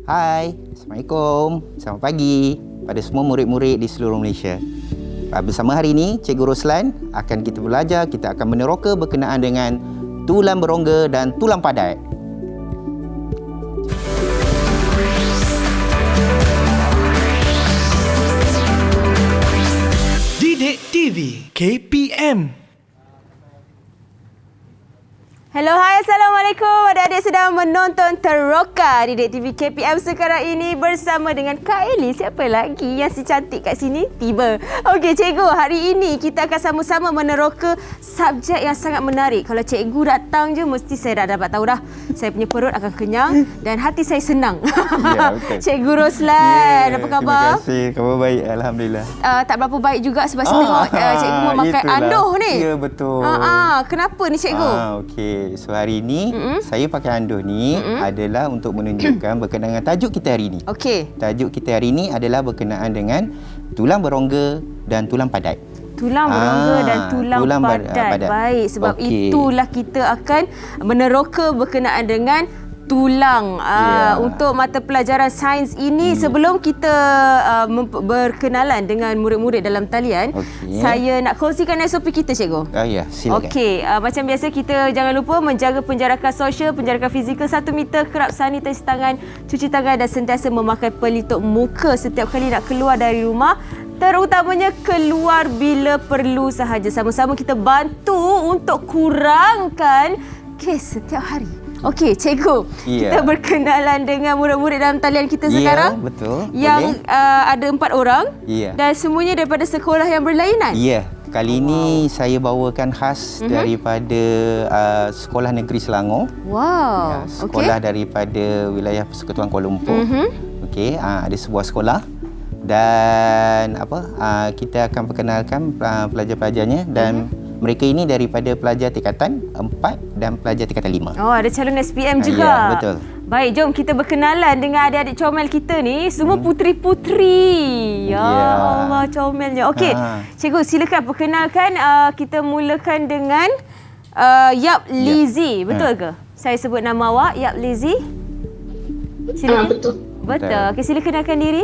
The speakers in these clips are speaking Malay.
Hai, Assalamualaikum. Selamat pagi pada semua murid-murid di seluruh Malaysia. Bersama hari ini, Cikgu Roslan akan kita belajar, kita akan meneroka berkenaan dengan tulang berongga dan tulang padat. Didik TV KPM. Hello, hai, Assalamualaikum. Adik-adik sedang menonton Teroka Didik TV KPM sekarang ini bersama dengan Kak Eli. Siapa lagi yang si cantik kat sini? Tiba. Okey, cikgu, hari ini kita akan sama-sama meneroka subjek yang sangat menarik. Kalau cikgu datang je, mesti saya dah dapat tahu dah. Saya punya perut akan kenyang dan hati saya senang. Ya, betul. Cikgu Roslan, apa khabar? Terima kasih, khabar baik. Alhamdulillah. Tak berapa baik juga sebab saya tengok cikgu memakai itulah. andoh ni. Ya, betul. Kenapa ni cikgu? Okey. So hari ini saya pakai andoh ni adalah untuk menunjukkan berkenaan dengan tajuk kita hari ini. Okey. Tajuk kita hari ini adalah berkenaan dengan tulang berongga dan tulang padat. Tulang berongga dan tulang padat. Baik, sebab itulah kita akan meneroka berkenaan dengan tulang untuk mata pelajaran sains ini. Sebelum kita berkenalan dengan murid-murid dalam talian, saya nak kongsikan SOP kita, cikgu. Ya, silakan. Okey, macam biasa kita jangan lupa menjaga penjarakan sosial, penjarakan fizikal 1 meter, kerap sanitasi tangan, cuci tangan dan sentiasa memakai pelitup muka setiap kali nak keluar dari rumah. Terutamanya keluar bila perlu sahaja. Sama-sama kita bantu untuk kurangkan kes setiap hari. Okey, cikgu. Kita berkenalan dengan murid-murid dalam talian kita sekarang. Ya, betul. Yang ada 4 orang. Ya. Dan semuanya daripada sekolah yang berlainan. Ya. Kali ini saya bawakan khas daripada Sekolah Negeri Selangor. Wow. Ya, sekolah daripada wilayah Persekutuan Kuala Lumpur. Okey, ada sebuah sekolah dan kita akan perkenalkan pelajar-pelajarnya dan mereka ini daripada pelajar tingkatan 4 dan pelajar tingkatan 5. Oh, ada calon SPM juga. Ya, betul. Baik, jom kita berkenalan dengan adik-adik comel kita ni. Semua puteri-puteri. Ya Allah, comelnya. Okey, cikgu silakan perkenalkan. Kita mulakan dengan Yap Lizzie. Betul ke? Saya sebut nama awak, Yap Lizzie. Silakan. Betul. Betul. Okey, sila kenalkan diri.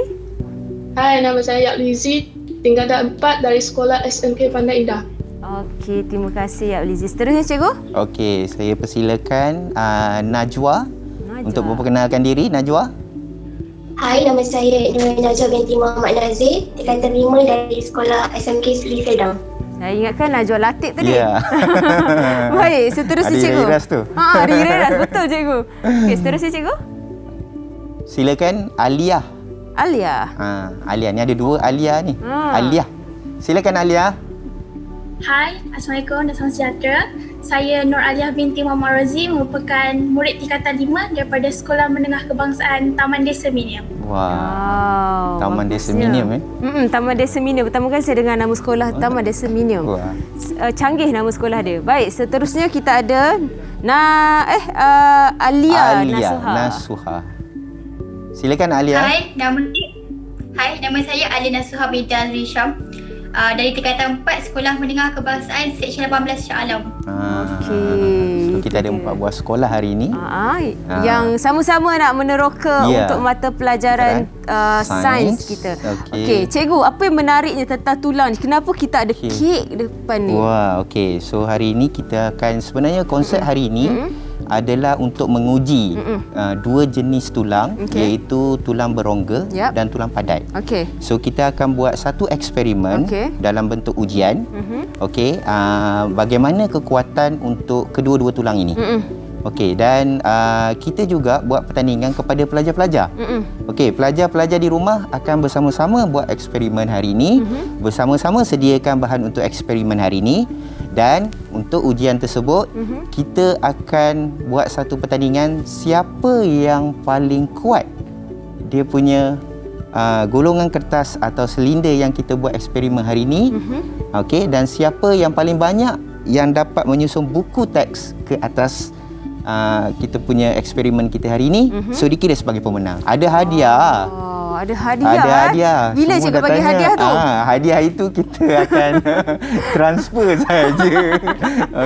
Hai, nama saya Yap Lizzie, tingkatan 4 dari Sekolah SMK Pandai Indah. Okey, terima kasih Yap Lizzie. Seterusnya, cikgu. Okey, saya persilakan Najwa untuk memperkenalkan diri. Najwa. Hai, nama saya Najwa binti Muhammad Nazir, tingkatan 5 dari Sekolah SMK Seri Sedang. Saya ingatkan Najwa Latif tadi. Ya. Baik, seterusnya cikgu. Ada Iras tu. Ada Iras, betul cikgu. Okey, seterusnya cikgu. Silakan Alia. Alia. Alia ni ada 2 Alia ni. Alia. Silakan Alia. Hai, Assalamualaikum dan salam sejahtera. Saya Nur Aliah binti Muhammad Rozi, merupakan murid tingkatan 5 daripada Sekolah Menengah Kebangsaan Taman Desa Minium. Wow. Taman Desa Minium Taman Desa Minium. Pertama kali saya dengar nama sekolah Taman Desa Minium. Canggih nama sekolah dia. Baik, seterusnya kita ada Alia Nasuha. Silakan Alia. Hai, nama saya Alia Nasuha binti Azri Syam. Dari tingkatan 4 Sekolah Menengah Kebangsaan Seksyen 18 Shah Alam. Okey. So kita ada 4 buah sekolah hari ini. Yang sama-sama nak meneroka untuk mata pelajaran sains kita. Okey, cikgu, apa yang menariknya tentang tulang ni? Kenapa kita ada kek depan ni? Wah, okey. So hari ini kita akan sebenarnya konsep hari ini adalah untuk menguji 2 jenis tulang, iaitu tulang berongga dan tulang padat. So kita akan buat satu eksperimen dalam bentuk ujian. Okey, bagaimana kekuatan untuk kedua-dua tulang ini. Okey, dan kita juga buat pertandingan kepada pelajar-pelajar. Okey, pelajar-pelajar di rumah akan bersama-sama buat eksperimen hari ini, bersama-sama sediakan bahan untuk eksperimen hari ini. Dan untuk ujian tersebut, kita akan buat satu pertandingan siapa yang paling kuat dia punya golongan kertas atau silinder yang kita buat eksperimen hari ini. Okey, dan siapa yang paling banyak yang dapat menyusun buku teks ke atas kita punya eksperimen kita hari ini, so dikira sebagai pemenang. Ada hadiah. ada hadiah. Ada hadiah. Bila Semua cikgu bagi datanya, hadiah tu? Hadiah itu kita akan transfer saja.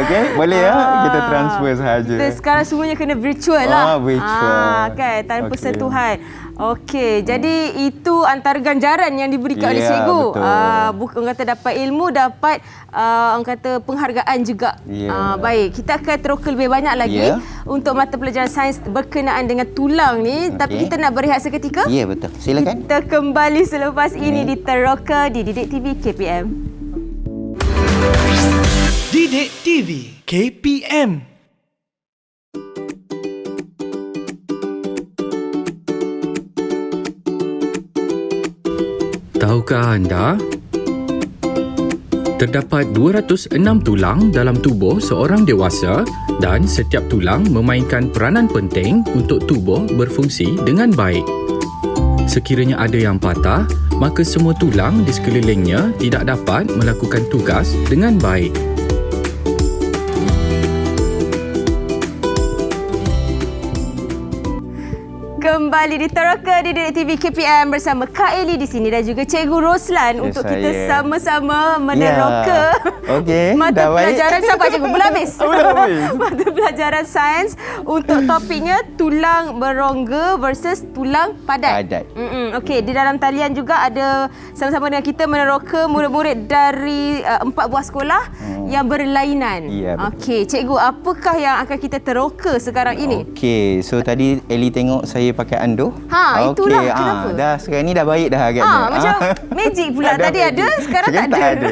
Okey, boleh kita transfer saja. Kita sekarang semuanya kena virtual lah. Virtual. Kan, tanpa Okey. sentuhan. Okey, jadi itu antara ganjaran yang diberikan oleh Ya, cikgu. betul. Bukan orang kata dapat ilmu, dapat orang kata penghargaan juga. Ya. Baik, kita akan teroka lebih banyak lagi untuk mata pelajaran sains berkenaan dengan tulang ni. Tapi kita nak berehat seketika. Ya, betul. Silakan. Kita kembali selepas ini di Teroka di Didik TV KPM. Didik TV KPM. Tahukah anda? Terdapat 206 tulang dalam tubuh seorang dewasa dan setiap tulang memainkan peranan penting untuk tubuh berfungsi dengan baik. Sekiranya ada yang patah, maka semua tulang di sekelilingnya tidak dapat melakukan tugas dengan baik. Kembali di Teroka di Didik TV KPM bersama Kak Eli di sini dan juga Cikgu Roslan untuk kita sama-sama meneroka Okey, mata dah baik. pelajaran. Sabar Cikgu, belum habis. Belum habis. Mata pelajaran sains untuk topiknya tulang berongga versus tulang padat. Okey, di dalam talian juga ada sama-sama dengan kita meneroka murid-murid dari 4 buah sekolah yang berlainan. Ya, betul. Okey, Cikgu, apakah yang akan kita teroka sekarang ini? Okey, so tadi Eli tengok saya pakai anduh. Itulah Okey, kenapa? Dah sekarang ni dah baik dah agaknya. Macam magic pula. Dah Tadi magic. ada, sekarang tak ada.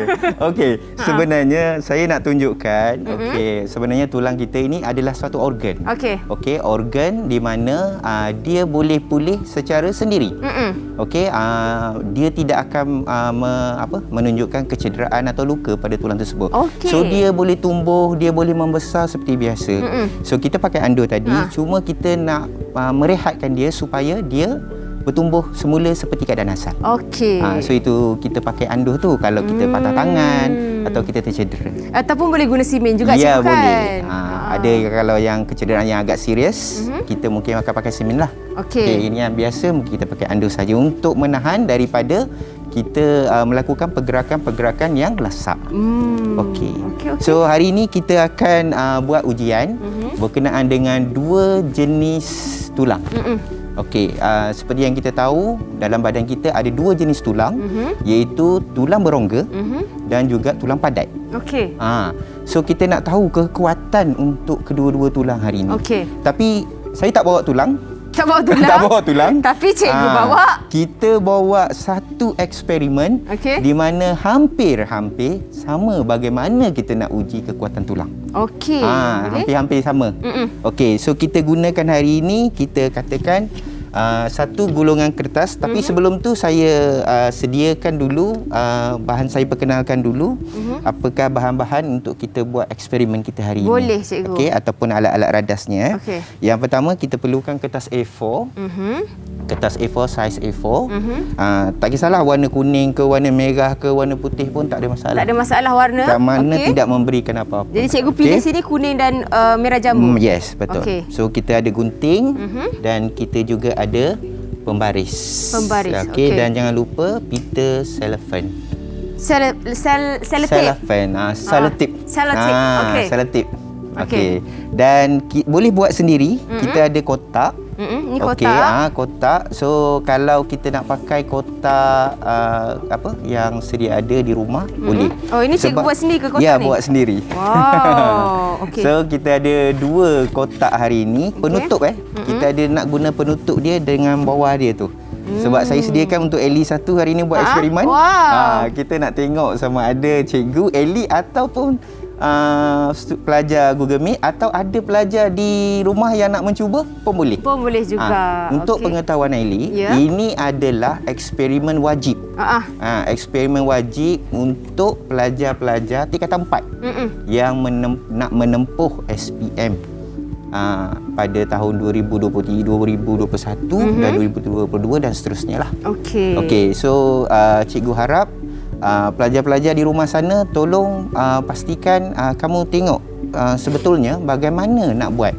Okey, sebenarnya saya nak tunjukkan, okey, sebenarnya tulang kita ini adalah suatu organ. Okey, organ di mana dia boleh pulih secara sendiri. Okey, dia tidak akan menunjukkan kecederaan atau luka pada tulang tersebut. So dia boleh tumbuh, dia boleh membesar seperti biasa. So kita pakai anduh tadi, cuma kita nak merehatkan dia supaya dia bertumbuh semula seperti keadaan asal. So itu kita pakai anduh tu kalau kita patah tangan atau kita tercedera. Ataupun boleh guna simen juga, ya, cikgu, kan? boleh. Ada kalau yang kecederaan yang agak serius, kita mungkin akan pakai simen lah. Ini yang biasa mungkin kita pakai anduh saja untuk menahan daripada kita melakukan pergerakan-pergerakan yang lesap. Okey. So hari ini kita akan buat ujian berkenaan dengan 2 jenis tulang. Okey, seperti yang kita tahu, dalam badan kita ada 2 jenis tulang, iaitu tulang berongga dan juga tulang padat. So kita nak tahu kekuatan untuk kedua-dua tulang hari ini. Tapi saya tak bawa tulang. Tak bawa tulang? Tak bawa tulang. Tapi cikgu bawa. Kita bawa satu eksperimen di mana hampir-hampir sama bagaimana kita nak uji kekuatan tulang. Hampir-hampir sama. Okey, so kita gunakan hari ini, kita katakan satu gulungan kertas, tapi sebelum tu saya sediakan dulu bahan, saya perkenalkan dulu apakah bahan-bahan untuk kita buat eksperimen kita hari ini. Boleh, cikgu. Okey, ataupun alat-alat radasnya. Yang pertama kita perlukan kertas A4. Kertas A4 saiz A4. Tak kisahlah warna kuning ke warna merah ke warna putih pun tak ada masalah. Tak ada masalah warna. Tak mana tidak memberikan apa-apa. Jadi cikgu pilih sini kuning dan merah jambu. Yes, betul. So kita ada gunting dan kita juga ada pembaris. Okey, dan jangan lupa pita cellophane. Selotip. Selotip. Selotip. Okey. Dan boleh buat sendiri. Kita ada kotak. Ni kotak. Okey, kotak. So kalau kita nak pakai kotak yang sedia ada di rumah, boleh. Oh, ini cikgu buat sendiri ke kotak ni? Ya, ni? buat sendiri. Wow. Okey. So kita ada 2 kotak hari ini, penutup Kita ada nak guna penutup dia dengan bawah dia tu. Sebab saya sediakan untuk Eli satu hari ini buat eksperimen. Kita nak tengok sama ada cikgu, Eli ataupun pelajar Google Meet atau ada pelajar di rumah yang nak mencuba pun boleh. Pun boleh juga. Untuk pengetahuan Eli, ini adalah eksperimen wajib. Eksperimen wajib untuk pelajar-pelajar tingkatan 4 yang nak menempuh SPM pada tahun 2020, 2021 dan 2022 dan seterusnya lah. Okey, so cikgu harap pelajar-pelajar di rumah sana tolong pastikan kamu tengok sebetulnya bagaimana nak buat.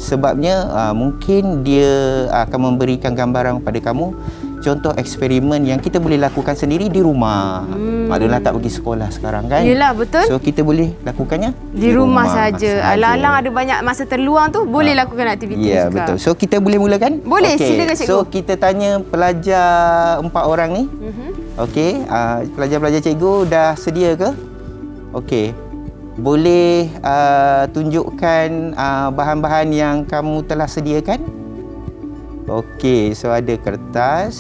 Sebabnya mungkin dia akan memberikan gambaran kepada kamu contoh eksperimen yang kita boleh lakukan sendiri di rumah. Maknanya tak pergi sekolah sekarang kan. Yelah, betul. So kita boleh lakukannya Di rumah saja. Alang-alang ada banyak masa terluang tu, boleh lakukan aktiviti ya, juga. betul. So kita boleh mulakan? Boleh, silakan cikgu. So kita tanya pelajar 4 orang ni. Okey, pelajar-pelajar cikgu dah sedia ke? Okey. Boleh tunjukkan bahan-bahan yang kamu telah sediakan? Okey, so ada kertas.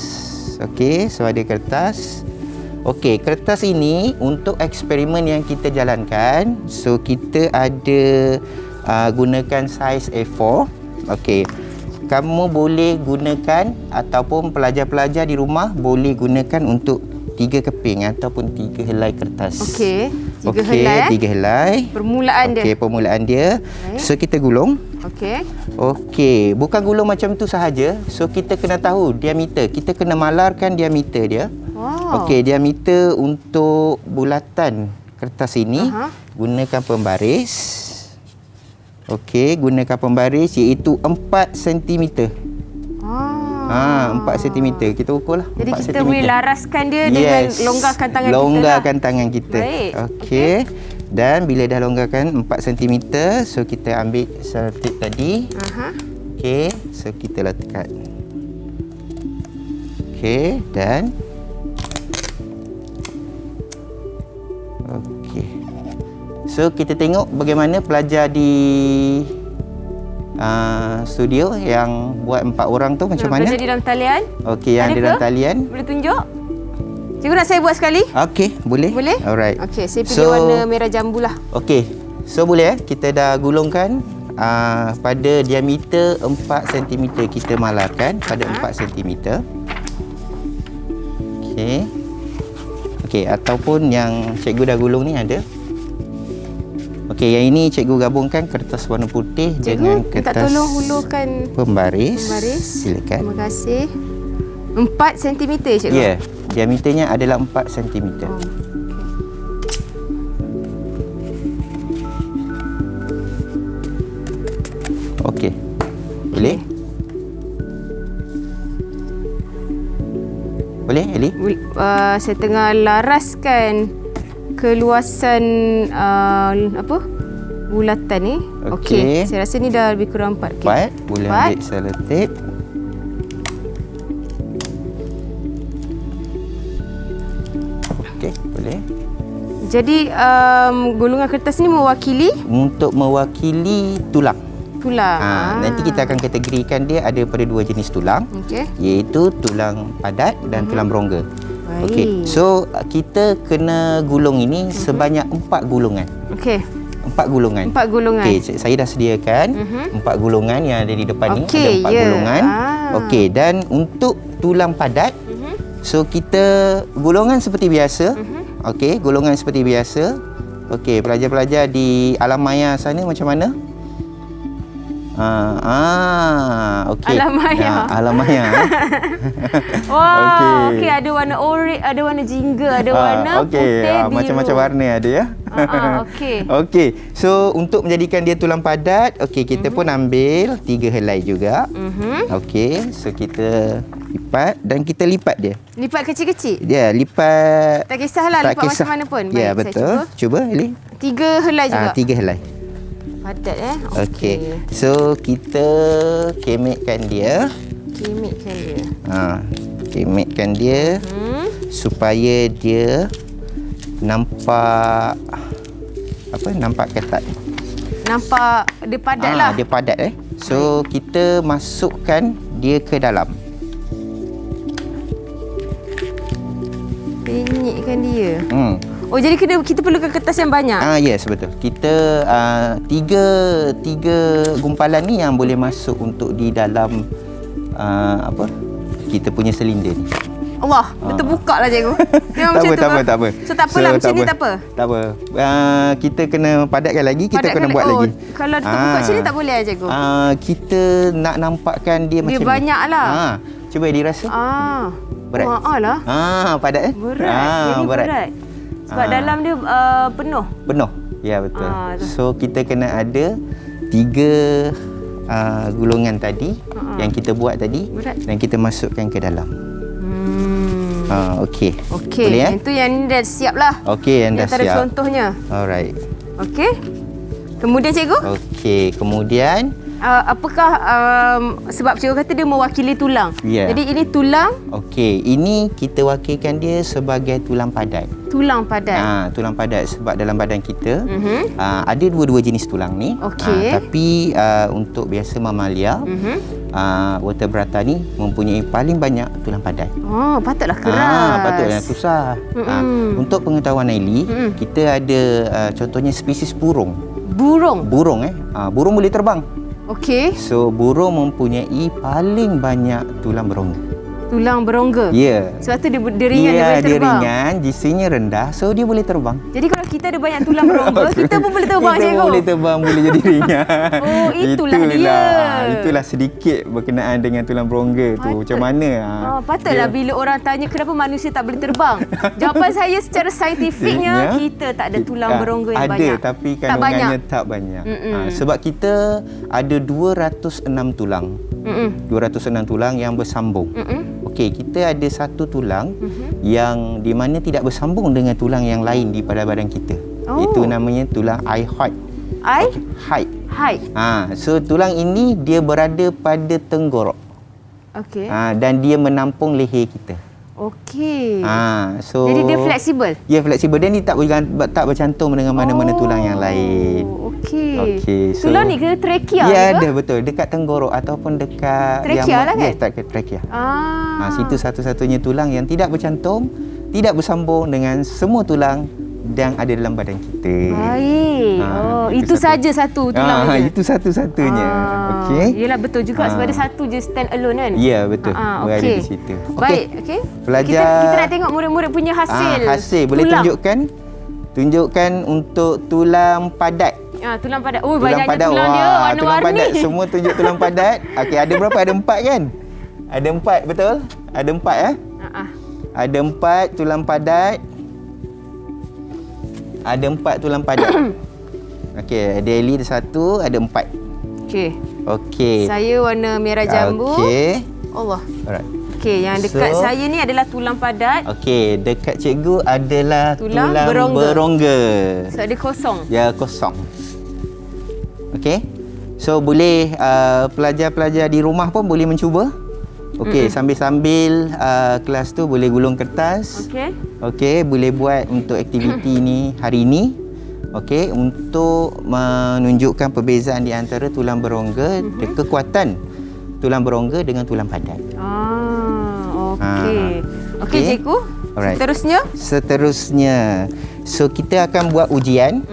Okey, so ada kertas. Okey, kertas ini untuk eksperimen yang kita jalankan. So kita ada gunakan saiz A4. Okey. Kamu boleh gunakan ataupun pelajar-pelajar di rumah boleh gunakan untuk 3 keping ataupun 3 helai kertas. Okey, 3 helai. 3 helai. Permulaan dia. Okey, permulaan dia. So kita gulung. Okey. Okey, bukan gulung macam tu sahaja. So kita kena tahu diameter. Kita kena malarkan diameter dia. Wow. Okey, diameter untuk bulatan kertas ini gunakan pembaris. Okey, gunakan pembaris iaitu 4 cm. 4 cm. Kita ukur lah. Jadi 4 kita cm. boleh laraskan dia dengan longgarkan tangan kita. Longgarkan tangan kita. Baik. Okey. Dan bila dah longgarkan 4 cm, so kita ambil selotip tadi. Okey, so kita letak. Okey, dan okey. So kita tengok bagaimana pelajar di studio yang buat 4 orang tu macam mana? Pelajar di dalam talian. Okey, yang di dalam talian. Boleh tunjuk? Cikgu nak saya buat sekali? Okey, boleh. Boleh? Alright. Okey, saya pilih warna merah jambu lah. Okey. So boleh kita dah gulungkan pada diameter 4 cm kita malarkan pada 4 cm. Okey. Okey, ataupun yang cikgu dah gulung ni ada. Okey, yang ini cikgu gabungkan kertas warna putih dengan kertas. Cikgu, minta tolong hulurkan pembaris. Silakan. Terima kasih. 4 cm cikgu? Ya, diameternya adalah 4 cm. Okey. Boleh? Boleh, Eli? Saya tengah laraskan keluasan bulatan ni. Okey. Saya rasa ni dah lebih kurang 4. 4. Boleh ambil selotip. Okey, boleh. Jadi gulungan kertas ni mewakili? Untuk mewakili tulang. Nanti kita akan kategorikan dia ada pada 2 jenis tulang. Iaitu tulang padat dan tulang berongga. Okey. So kita kena gulung ini sebanyak 4 gulungan. Okey. 4 gulungan. 4 gulungan. Okey, saya dah sediakan 4 gulungan yang ada di depan ni. Ada 4 gulungan. Okey, dan untuk tulang padat, so kita gulungan seperti biasa. Okey, gulungan seperti biasa. Okey, pelajar-pelajar di alam maya sana macam mana? Okey. Alam maya. Alam maya. Wow, okey, ada warna oranye, ada warna jingga, ada warna putih, biru. Macam-macam warna ada ya. Okey. Okey. So untuk menjadikan dia tulang padat, okey kita pun ambil 3 helai juga. Okey, so kita lipat dan kita lipat dia. Lipat kecil-kecil? Ya, lipat. Tak kisahlah lipat macam mana pun. Ya, baik, betul. Cuba Eli. 3 helai juga. 3 helai. Padat Okey. So kita kemekkan dia. Kemekkan dia supaya dia nampak nampak ketat. Nampak dia padat lah. Dia padat So kita masukkan dia ke dalam. Penyekkan dia. Oh, jadi kita perlukan kertas yang banyak? Yes, betul. Kita tiga gumpalan ni yang boleh masuk untuk di dalam kita punya silinder ni. Allah, dia terbuka lah cikgu. Memang macam tu. Tak apa. So tak apalah macam ni tak apa? Tak apa. Kita kena padatkan lagi, kita kena buat lagi. Kalau terbuka macam ni tak boleh lah cikgu? Kita nak nampakkan dia macam ni. Dia banyak lah. Cuba dirasa. Berat. Lah. Padat Berat. Ini berat. Sebab dalam dia penuh. Penuh. Ya, betul. So kita kena ada 3 gulungan tadi yang kita buat tadi dan kita masukkan ke dalam. Okey. Okey. Boleh, Itu yang ni dah siap lah. Okey, yang dah Antara siap. contohnya. Alright. Okey. Kemudian cikgu? Okey, kemudian Apakah sebab cikgu kata dia mewakili tulang. Ya. Jadi ini tulang. Okey, ini kita wakilkan dia sebagai tulang padat. Tulang padat. Tulang padat sebab dalam badan kita ada dua-dua jenis tulang ni. Okey. Tapi untuk biasa mamalia, vertebrata ni mempunyai paling banyak tulang padat. Oh, patutlah keras. Patutlah susah. Untuk pengetahuan Naili, kita ada contohnya spesies burung. Burung. Burung burung boleh terbang. Okey. So burung mempunyai paling banyak tulang berongga. Tulang berongga. Ya. Sebab tu dia ringan, dia boleh dia terbang. ringan, GC-nya rendah, so dia boleh terbang. Jadi kalau kita ada banyak tulang berongga, kita pun boleh terbang, cikgu. Kita boleh terbang, boleh jadi ringan. Oh, itulah dia. Itulah sedikit berkenaan dengan tulang berongga tu. Macam mana? Patutlah bila orang tanya kenapa manusia tak boleh terbang. Jawapan saya secara saintifiknya, kita tak ada tulang berongga yang banyak. Ada, tapi kandungannya tak banyak. Sebab kita ada 206 tulang. 206 tulang yang bersambung. Okey, kita ada satu tulang yang di mana tidak bersambung dengan tulang yang lain di pada badan kita. Itu namanya tulang hyoid. Hyoid. So tulang ini dia berada pada tenggorok. Okey. Dan dia menampung leher kita. Okey. So jadi dia fleksibel. Ya, fleksibel. Dan dia tak bercantum dengan mana-mana tulang yang lain. Okey. So, tulang ni ke trachea ya, ke? ada betul. Dekat tenggorok ataupun dekat trachea lah kan? Ya, dekat trachea. Situ satu-satunya tulang yang tidak bercantum, tidak bersambung dengan semua tulang yang ada dalam badan kita. Baik. Itu saja satu tulang dia. Itu satu-satunya. Okey. Yelah, betul juga sebab ada satu je stand alone kan? Ya, betul. Berada di situ. Baik, okey. Pelajar kita nak tengok murid-murid punya hasil. Hasil boleh tulang. tunjukkan untuk tulang padat. Tulang padat. Oh, banyaknya tulang dia warna-warni. Tulang padat, semua tunjuk tulang padat. Okey, ada berapa? Ada 4 kan? Ada 4, betul? Ada 4 Ada 4 tulang padat. Ada 4 tulang padat. Okey, ada Eli ada 1, ada 4. Okey. Saya warna merah jambu. Okey. Allah. Alright. Okey, yang dekat saya ni adalah tulang padat. Okey, dekat cikgu adalah tulang berongga. So ada kosong. Ya, kosong. Okey. So boleh pelajar-pelajar di rumah pun boleh mencuba. Okey, sambil-sambil kelas tu boleh gulung kertas. Okey, boleh buat untuk aktiviti ni hari ini. Okey, untuk menunjukkan perbezaan di antara tulang berongga, kekuatan tulang berongga dengan tulang padat. Okey, cikgu. Alright. Seterusnya. So kita akan buat ujian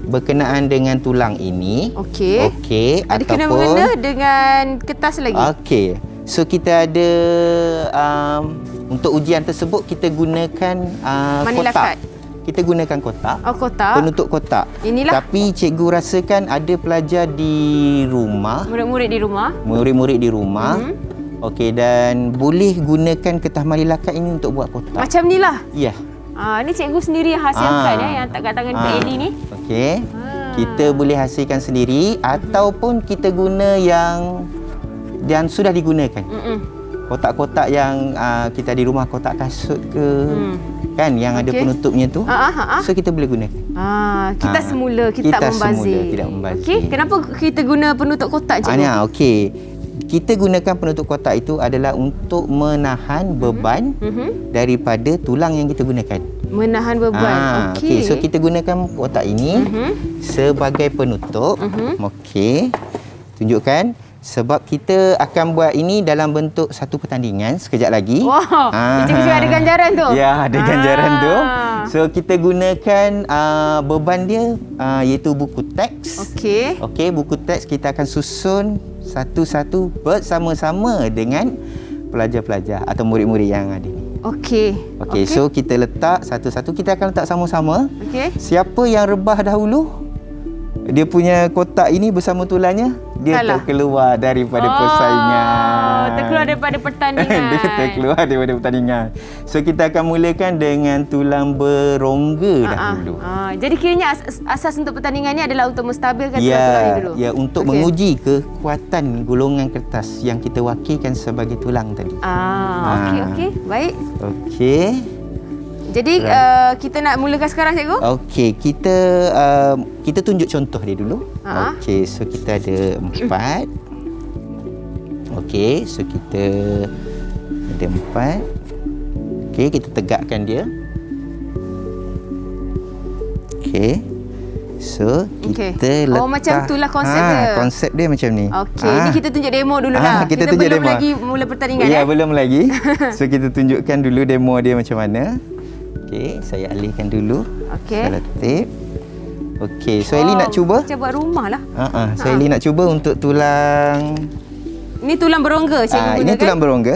berkenaan dengan tulang ini. Okey. Ada kena-mengena dengan kertas lagi. Okey. So kita ada untuk ujian tersebut kita gunakan kotak. Kita gunakan kotak. Kotak. Penutup kotak. Inilah. Tapi cikgu rasakan ada pelajar di rumah. Murid-murid di rumah. Okey, dan boleh gunakan kertas marilakat ini untuk buat kotak. Macam ni lah. Ya. Ini cikgu sendiri yang hasilkan yang tak kat tangan Pak Eli ni. Okey. Kita boleh hasilkan sendiri ataupun kita guna yang sudah digunakan. Kotak-kotak yang kita di rumah, kotak kasut ke kan yang ada penutupnya tu. So kita boleh gunakan. Kita semula kita tak membazir. Tidak membazir. Okey, kenapa kita guna penutup kotak cikgu? Okey. Kita gunakan penutup kotak itu adalah untuk menahan beban daripada tulang yang kita gunakan. Menahan beban. Okey. So kita gunakan kotak ini sebagai penutup. Okey. Tunjukkan. Sebab kita akan buat ini dalam bentuk satu pertandingan sekejap lagi. Wow. Cikgu ada ganjaran tu. Ya, ada ganjaran tu. So kita gunakan beban dia iaitu buku teks. Okey, buku teks kita akan susun satu-satu bersama-sama dengan pelajar-pelajar atau murid-murid yang ada ni. Okey, so kita letak satu-satu, kita akan letak sama-sama. Siapa yang rebah dahulu, dia punya kotak ini bersama tulangnya, dia terkeluar daripada persaingan. Terkeluar daripada pertandingan. Dia terkeluar daripada pertandingan. So kita akan mulakan dengan tulang berongga dahulu. Jadi kiranya asas untuk pertandingan ni adalah untuk menstabilkan tulang-tulang ni dulu. Ya, untuk menguji kekuatan golongan kertas yang kita wakilkan sebagai tulang tadi. Okey, baik. Okey. Jadi kita nak mulakan sekarang, cikgu? Okey, kita tunjuk contoh dia dulu. Okey, so kita ada 4. Okey, so kita ada 4. Okey, kita tegakkan dia. Okey. So, kita letak. Macam itulah konsep dia. Konsep dia macam ni. Okey, ni kita tunjuk demo dulu lah. Kita tunjuk belum demo. lagi mula pertandingan. Ya, belum lagi. So, kita tunjukkan dulu demo dia macam mana. Okey, saya alihkan dulu. Saya letip. Okey, so Ellie nak cuba? Macam buat rumah lah. So Ellie nak cuba untuk tulang. Ini tulang berongga cikgu gunakan? Ini tulang berongga.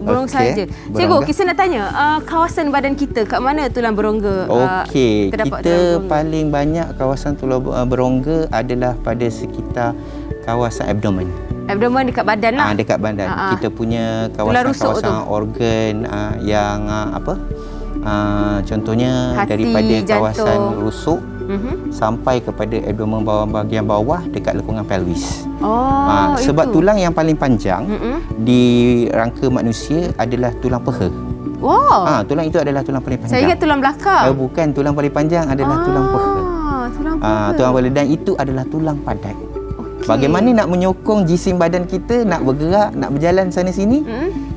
Berongga saja. Cikgu, kita nak tanya, kawasan badan kita kat mana tulang berongga? Okey, kita paling banyak kawasan tulang berongga adalah pada sekitar kawasan abdomen. Abdomen dekat badan lah. Dekat badan. Kita punya kawasan organ yang contohnya hati, daripada kawasan rusuk sampai kepada abdomen bahagian bawah dekat lekungan pelvis. Sebab tulang yang paling panjang di rangka manusia adalah tulang peha. Tulang itu adalah tulang paling panjang. Saya ingat tulang belakang. Bukan, tulang paling panjang adalah tulang peha. Tulang peha. Tulang paling, dan itu adalah tulang padat. Bagaimana nak menyokong jisim badan kita nak bergerak, nak berjalan sana sini?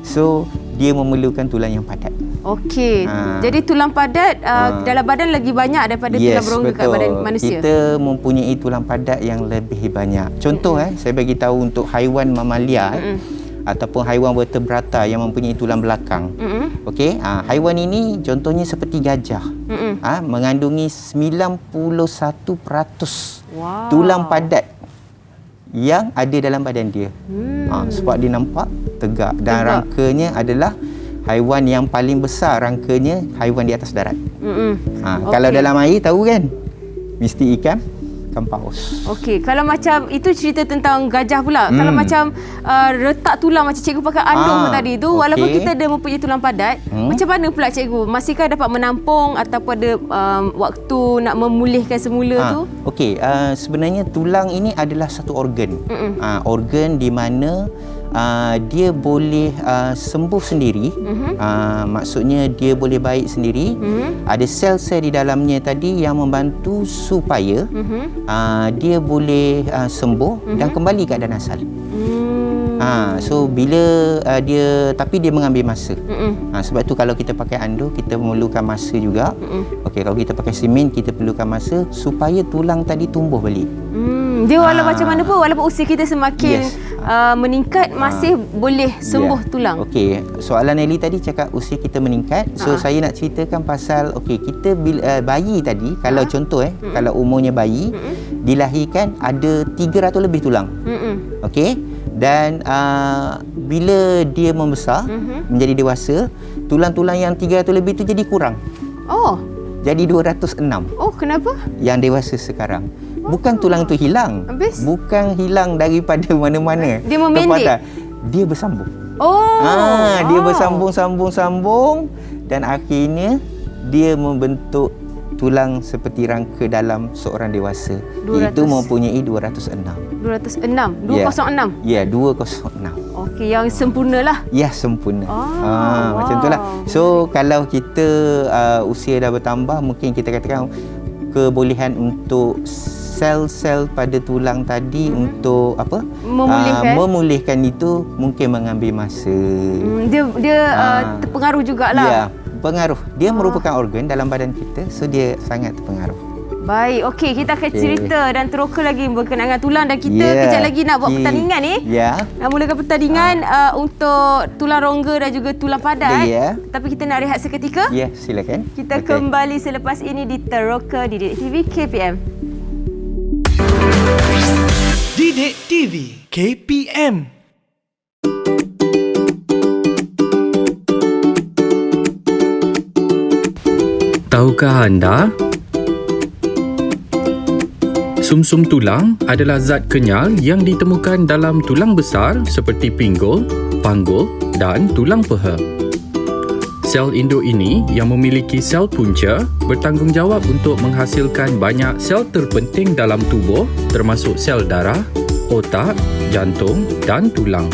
So, dia memerlukan tulang yang padat. Okey. Jadi tulang padat dalam badan lagi banyak daripada tulang berongga kat badan manusia. Kita mempunyai tulang padat yang lebih banyak. Contoh saya bagi tahu untuk haiwan mamalia ataupun haiwan vertebrata yang mempunyai tulang belakang. Okey, haiwan ini contohnya seperti gajah. Mengandungi 91% tulang padat yang ada dalam badan dia. Sebab dia nampak tegak dan rangkanya adalah haiwan yang paling besar, rangkanya haiwan di atas darat. Kalau dalam air tahu kan, mesti ikan paus. Okey, kalau macam itu cerita tentang gajah pula. Kalau macam retak tulang macam cikgu pakai andong tadi tu, walaupun kita ada mempunyai tulang padat, macam mana pula cikgu? Masihkah dapat menampung ataupun ada waktu nak memulihkan semula tu? Okey, sebenarnya tulang ini adalah satu organ. Organ di mana dia boleh sembuh sendiri. Maksudnya dia boleh baik sendiri. Ada sel-sel di dalamnya tadi yang membantu supaya dia boleh sembuh dan kembali ke keadaan asal. So bila tapi dia mengambil masa. Sebab tu kalau kita pakai andong, kita memerlukan masa juga. Okey, kalau kita pakai semen, kita perlukan masa supaya tulang tadi tumbuh balik. Dia walaupun macam mana pun, walaupun usia kita semakin meningkat, masih boleh sembuh tulang. Okey, soalan Ellie tadi cakap usia kita meningkat. So saya nak ceritakan pasal kita bayi tadi, kalau contoh kalau umurnya bayi dilahirkan ada 300 lebih tulang. Okey, dan bila dia membesar menjadi dewasa, tulang-tulang yang 300 lebih tu jadi kurang. Jadi 206. Kenapa? Yang dewasa sekarang. Bukan tulang tu hilang. Habis? Bukan hilang daripada mana-mana. Dia memendek. Dia bersambung. Dia bersambung-sambung dan akhirnya dia membentuk tulang seperti rangka dalam seorang dewasa. Itu mempunyai 206. 206? 206? Ya, 206. Okey, yang sempurna lah. Ya, sempurna. Macam itulah. So, kalau kita usia dah bertambah, mungkin kita katakan kebolehan untuk sel-sel pada tulang tadi untuk memulihkan itu mungkin mengambil masa. Dia terpengaruh jugalah. Ya, pengaruh. Dia merupakan organ dalam badan kita, so dia sangat terpengaruh. Baik, okey, kita akan cerita dan teroka lagi berkenaan dengan tulang dan kita kejap lagi nak buat pertandingan ni. Nak mulakan pertandingan untuk tulang rongga dan juga tulang padat. Tapi kita nak rehat seketika. Silakan. Kita kembali selepas ini di Teroka di Didik TV KPM. Didik TV KPM. Tahukah anda? Sumsum tulang adalah zat kenyal yang ditemukan dalam tulang besar seperti pinggul, panggul dan tulang peha. Sel induk ini yang memiliki sel punca bertanggungjawab untuk menghasilkan banyak sel terpenting dalam tubuh termasuk sel darah, otak, jantung dan tulang.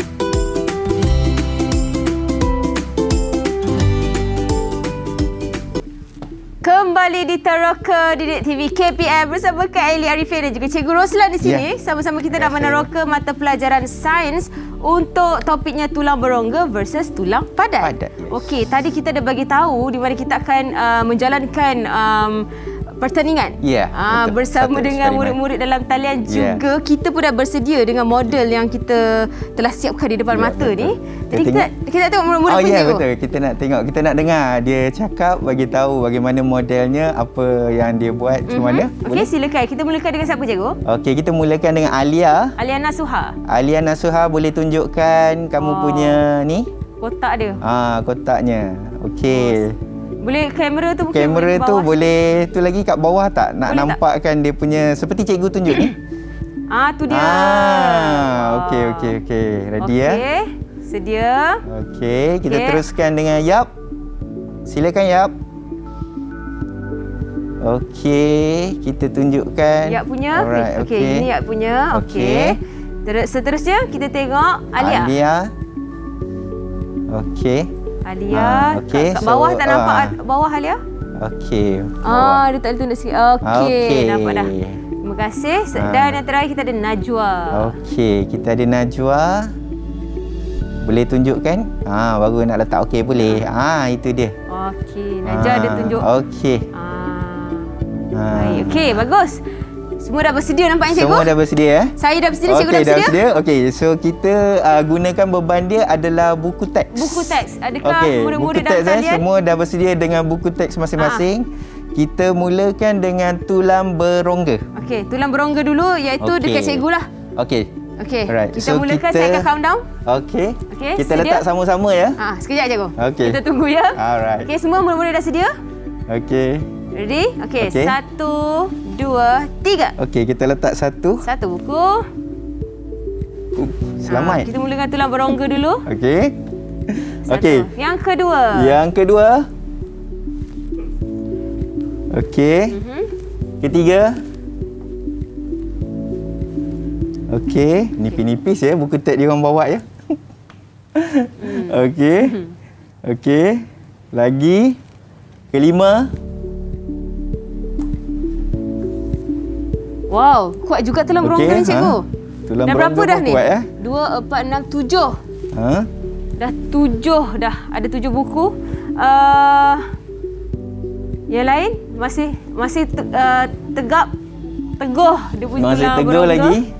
Kembali di Teroka Didik TV KPM bersama Kak Eli Arifin dan juga Cikgu Roslan di sini. Sama-sama kita nak meneroka mata pelajaran sains untuk topiknya tulang berongga versus tulang padat. Okey, tadi kita dah bagi tahu di mana kita akan menjalankan pertandingan bersama dengan murid-murid dalam talian juga. Kita pun dah bersedia dengan model yang kita telah siapkan di depan mata ni. Jadi kita tengok murid-murid pun cikgu. Betul. Kita nak tengok, kita nak dengar dia cakap, bagi tahu bagaimana modelnya, apa yang dia buat, macam mana. Okey, silakan. Kita mulakan dengan siapa cikgu? Okey, kita mulakan dengan Alia. Alia Nasuha. Alia Nasuha, boleh tunjukkan kamu punya ni? Kotak dia. Kotaknya. Okey. Boleh kamera tu kamera tu boleh tu lagi kat bawah tak? Nak boleh nampakkan tak? Dia punya seperti cikgu tunjuk ni. Tu dia. Okey. Ready ya? Okey. Sedia. Okey, kita teruskan dengan Yap. Silakan Yap. Okey, kita tunjukkan Yap punya. Okey, ini Yap punya. Okey. Seterusnya kita tengok Alia. Okey. Alia, kat bawah tak nampak bawah Alia? Okey. Dia tak boleh tunduk sikit. Okey, nampak dah. Terima kasih. Dan yang terakhir kita ada Najwa. Okey, kita ada Najwa. Boleh tunjukkan? Baru nak letak. Okey, boleh. Itu dia. Okey, Najwa ada tunjuk. Okey. Okey, bagus. Semua dah bersedia nampaknya cikgu? Semua dah bersedia Saya dah bersedia, cikgu dah bersedia? Okey, so kita gunakan beban dia adalah buku teks. Buku teks. Adakah murid-murid dalam talian? Semua dah bersedia dengan buku teks masing-masing. Kita mulakan dengan tulang berongga. Okey, tulang berongga dulu iaitu dekat cikgu lah. Okey. Alright. Kita mulakan, saya akan countdown. Okey. Kita letak sama-sama ya. Sekejap cikgu. Okey. Kita tunggu ya. Alright. Okey, semua murid-murid dah sedia? Okey. Ready? Okey, 1, 2, 3. Okey, kita letak satu. Satu buku. Selamat. Kita mulakan tulang berongga dulu. Okey. Okey. Yang kedua. Okey. Ketiga. Okey, nipis-nipis ya buku teks dia orang bawa ya. Okey. Okey. Lagi. Kelima. Wow, kuat juga tulang berongga ni cikgu. Tulang dah berapa dah ni? Kuat, ya? 2, 4, 6, 7. Dah 7 dah. Ada 7 buku. Yang lain masih tegap, teguh dia punya masih tulang teguh berongga. lagi.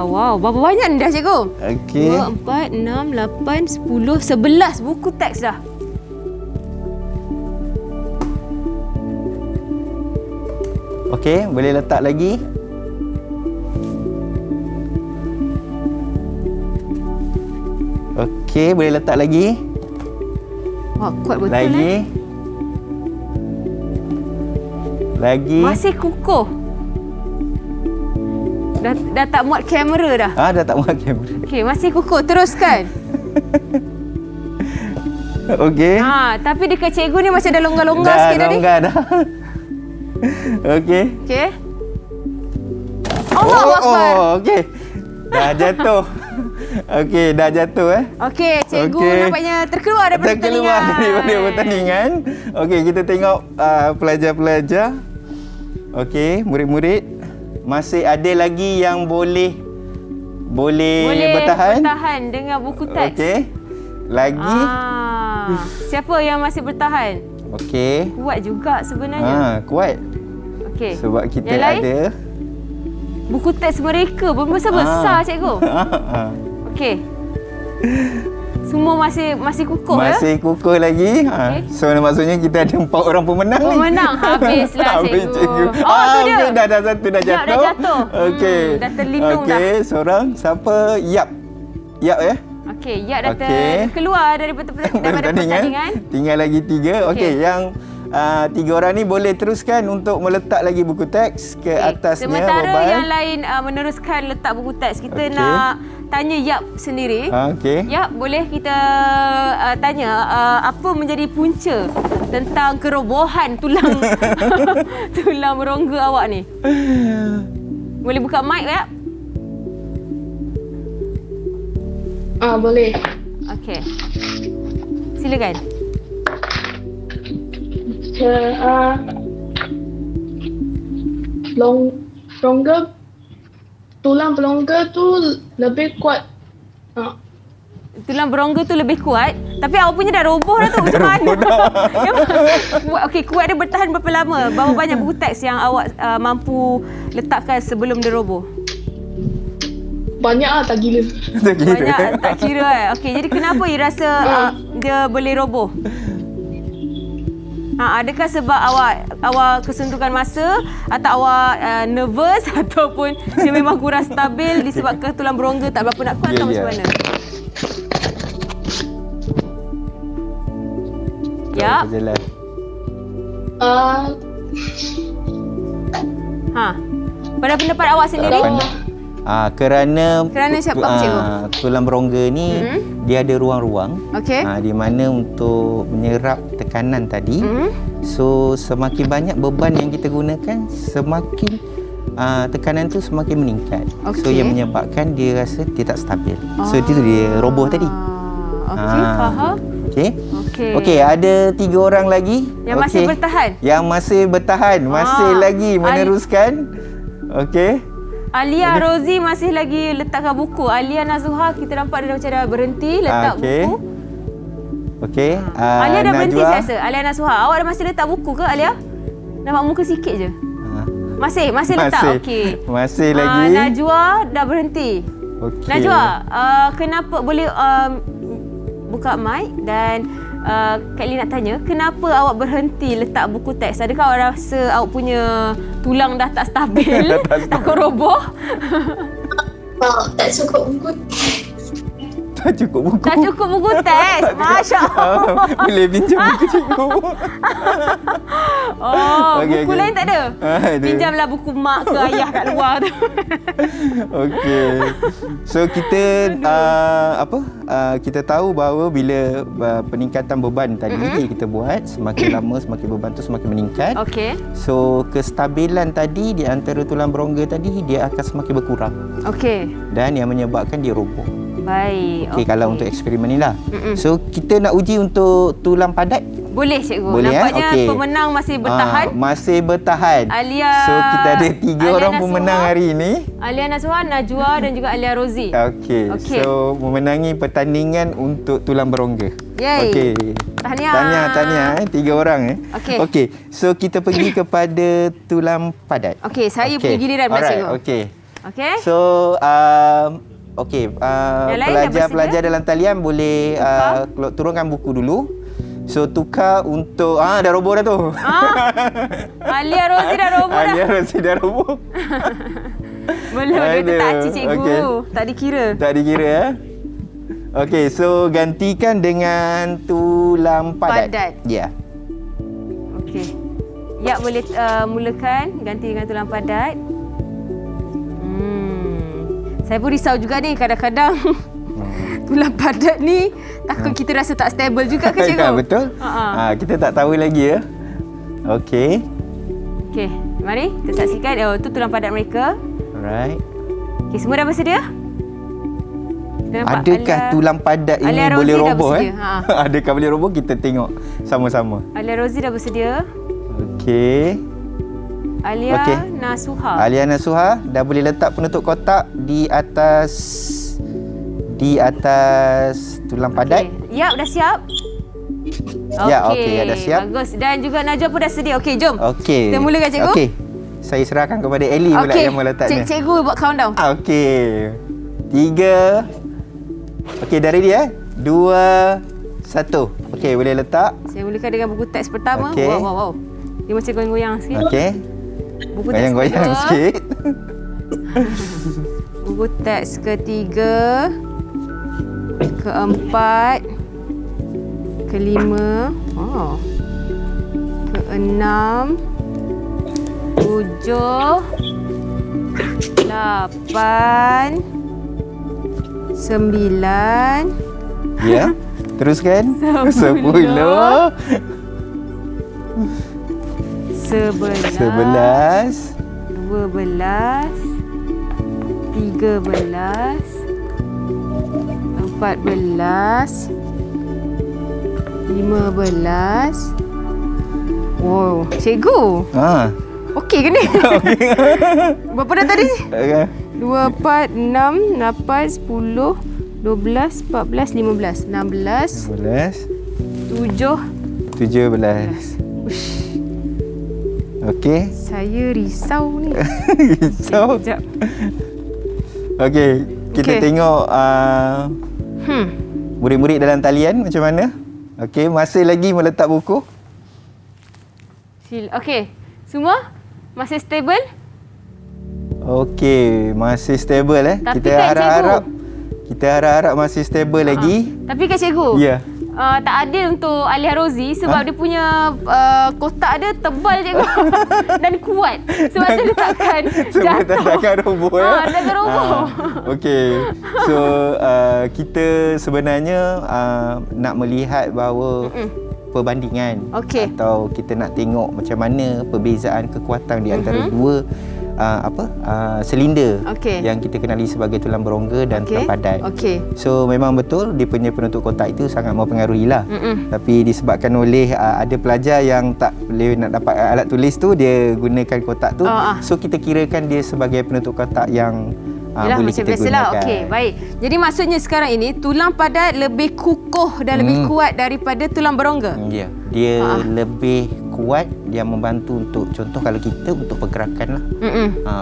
Wow, berapa banyak ni dah cikgu? Okey. 2, 4, 6, 8, 10, 11 buku teks dah. Okey, boleh letak lagi. Okey, boleh letak lagi. Wah, kuat betul lagi. Lagi. Masih kukuh. Dah tak muat kamera dah. Dah tak muat kamera. Okey, masih kukuh. Teruskan. Okey. Tapi dekat cikgu ni macam dah longgar-longgar sikit tadi. Dah longgar dah. Okey. Okey. Allahu Akbar. Okey. Dah jatuh. Okey, dah jatuh Okey, cikgu nampaknya terkeluar daripada pertandingan. Okey, kita tengok pelajar-pelajar. Okey, murid-murid. Masih ada lagi yang boleh bertahan dengan buku teks. Okey. Lagi. Siapa yang masih bertahan? Okey. Kuat juga sebenarnya. Kuat. Okey. Sebab kita ada buku teks mereka besar cikgu. Okey. Semua masih kukuh Masih kukuh lagi. So maksudnya kita ada 4 orang pemenang ni. Pemenang habislah cikgu. Tu dia. Dah satu dah jatuh. Dah jatuh. Okey. Dah terlindung dah. Okey, seorang siapa? Yap ya. Okey, Yap dah keluar daripada pertandingan. Tinggal lagi 3. Okey, yang Tiga orang ni boleh teruskan untuk meletak lagi buku teks ke atasnya Sementara beban. yang lain meneruskan letak buku teks, kita nak tanya Yap sendiri. Okey. Yap, boleh kita tanya apa menjadi punca tentang kerobohan tulang tulang berongga awak ni? Boleh buka mic, Yap? Boleh. Okey. Silakan. Tulang berongga tu lebih kuat. Tulang berongga tu lebih kuat, tapi awak punya dah roboh dah tu. Macam mana? Okey, kuat dia bertahan berapa lama? Berapa banyak buku teks yang awak mampu letakkan sebelum dia roboh? Banyak tak gila. Banyak tak kira. Okey, jadi kenapa you rasa dia boleh roboh? Adakah sebab awak kesuntukan masa atau awak nervous ataupun dia memang kurang stabil disebabkan tulang berongga tak berapa nak kuat atau macam mana? Ya. Pada pendapat awak sendiri? Kerana siapa cikgu? Tulang berongga ni dia ada ruang-ruang di mana untuk menyerap tekanan tadi. So semakin banyak beban yang kita gunakan, semakin tekanan tu semakin meningkat. So yang menyebabkan dia rasa dia tak stabil. So itu dia roboh tadi. Faham. Okey, ada 3 orang lagi yang masih bertahan. Yang masih bertahan, masih lagi meneruskan. Okey. Alia Rozi masih lagi letakkan buku. Alia Nazuha kita nampak dia macam dah berhenti letak buku. Okey. Alia dah berhenti saya rasa. Alia Nazuha, awak dah masih letak buku ke Alia? Nampak muka sikit je. Masih letak. Okey. Masih lagi. Najwa dah berhenti. Okey. Najwa, kenapa boleh buka mic dan Kak Lee nak tanya, kenapa awak berhenti letak buku teks? Adakah awak rasa awak punya tulang dah tak stabil? Takut roboh? Tak cukup buku. Tak cukup buku. Tak cukup buku teks. Masya Allah. Boleh pinjam buku cikgu. Buku lain tak ada? Pinjamlah buku mak ke ayah kat luar tu. Okey. So kita kita tahu bahawa bila peningkatan beban tadi kita buat, semakin lama semakin beban tu semakin meningkat. Okey. So kestabilan tadi di antara tulang berongga tadi dia akan semakin berkurang. Okey. Dan yang menyebabkan dia roboh. Baik. Okey, kalau untuk eksperimen ni lah. So kita nak uji untuk tulang padat. Boleh cikgu. Boleh, nampaknya pemenang masih bertahan. Masih bertahan. Alia. So kita ada 3 orang pemenang hari ini. Alia Nazuha, Najwa dan juga Alia Rozi. Okey. So memenangi pertandingan untuk tulang berongga. Yay. Okey. Tahniah 3 orang Okey. So kita pergi kepada tulang padat. Okey, saya punya giliran cikgu. Okey. So pelajar-pelajar dalam talian boleh turunkan buku dulu. So tukar untuk dah roboh dah tu. Alia Rozi dah roboh dah. Alia Rozi dah roboh. Belum dia tak aci cikgu. Tak dikira. Okey, so gantikan dengan tulang padat. Ya. Okey. Ya, boleh mulakan ganti dengan tulang padat. Saya pun risau juga ni kadang-kadang tulang padat ni takut kita rasa tak stable juga ke cikgu? Ya, betul. Kita tak tahu lagi ya. Okey. Mari kita saksikan. Tu tulang padat mereka. Alright. Okey, semua dah bersedia? Adakah tulang padat ini boleh roboh? Adakah boleh roboh? Kita tengok sama-sama. Alia Rozi dah bersedia. Okey. Alia Nazuha. Alia Nazuha dah boleh letak penutup kotak di atas tulang padat. Ya, dah siap. Dah siap. Bagus. Dan juga Najwa pun dah sedia. Okey, jom. Kita mulakan cikgu. Okey. Saya serahkan kepada Ellie pula yang meletaknya. Cikgu buat countdown. Okey. 3. Okey, dah ready 2, 1. Okey, boleh letak. Saya mulakan dengan buku teks pertama. Okay. Wow. Dia macam goyang-goyang sikit. Okey. Buku teks goyang sikit. Buku teks ketiga, keempat, kelima, Keenam, 7, 8, 9. Ya. Teruskan. 10. 11. 12, 13, 14, 15. Wow, cikgu. Okey ke ni? Berapa dah tadi? 2, 4, 6, 8, 10, 12, 14, 15, 16, 17. Okey. Saya risau ni. Risau. Sekejap. Okey, kita tengok murid-murid dalam talian macam mana. Okey, masih lagi meletak buku. Okey, semua masih stable? Okey, masih stable Tapi kita kan, harap-harap masih stable lagi. Tapi kan cikgu? Ya. Tak adil untuk Aliyah Rozi sebab dia punya kotak dia tebal cikgu dan kuat. Sebab tu dia takkan jatuh. Takkan roboh takkan roboh. Okey. So kita sebenarnya nak melihat bahawa perbandingan atau kita nak tengok macam mana perbezaan kekuatan di antara dua silinder yang kita kenali sebagai tulang berongga dan tulang padat. So memang betul dia punya penutup kotak itu sangat mempengaruhilah. Tapi disebabkan oleh ada pelajar yang tak boleh nak dapat alat tulis tu, dia gunakan kotak tu. So kita kirakan dia sebagai penutup kotak yang boleh kita gunakan. Okey, baik. Jadi maksudnya sekarang ini tulang padat lebih kukuh dan lebih kuat daripada tulang berongga. Ya. Dia lebih kuat, dia membantu untuk contoh kalau kita untuk pergerakan lah.